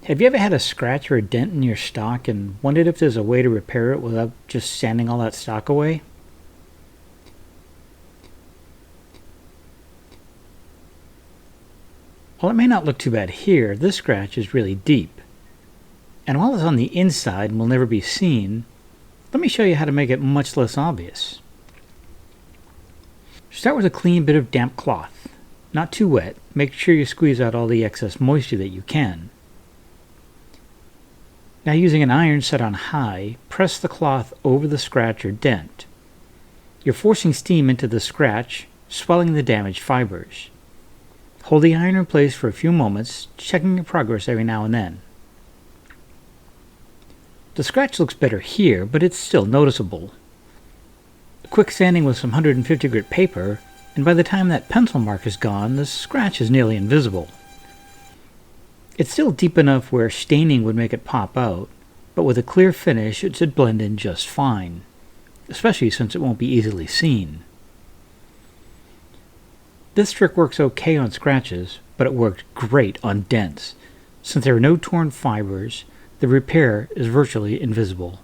Have you ever had a scratch or a dent in your stock and wondered if there's a way to repair it without just sanding all that stock away? While it may not look too bad here, this scratch is really deep. And while it's on the inside and will never be seen, let me show you how to make it much less obvious. Start with a clean bit of damp cloth. Not too wet. Make sure you squeeze out all the excess moisture that you can. Now, using an iron set on high, press the cloth over the scratch or dent. You're forcing steam into the scratch, swelling the damaged fibers. Hold the iron in place for a few moments, checking your progress every now and then. The scratch looks better here, but it's still noticeable. Quick sanding with some 150 grit paper, and by the time that pencil mark is gone, the scratch is nearly invisible. It's still deep enough where staining would make it pop out, but with a clear finish it should blend in just fine, especially since it won't be easily seen. This trick works okay on scratches, but it worked great on dents. Since there are no torn fibers, the repair is virtually invisible.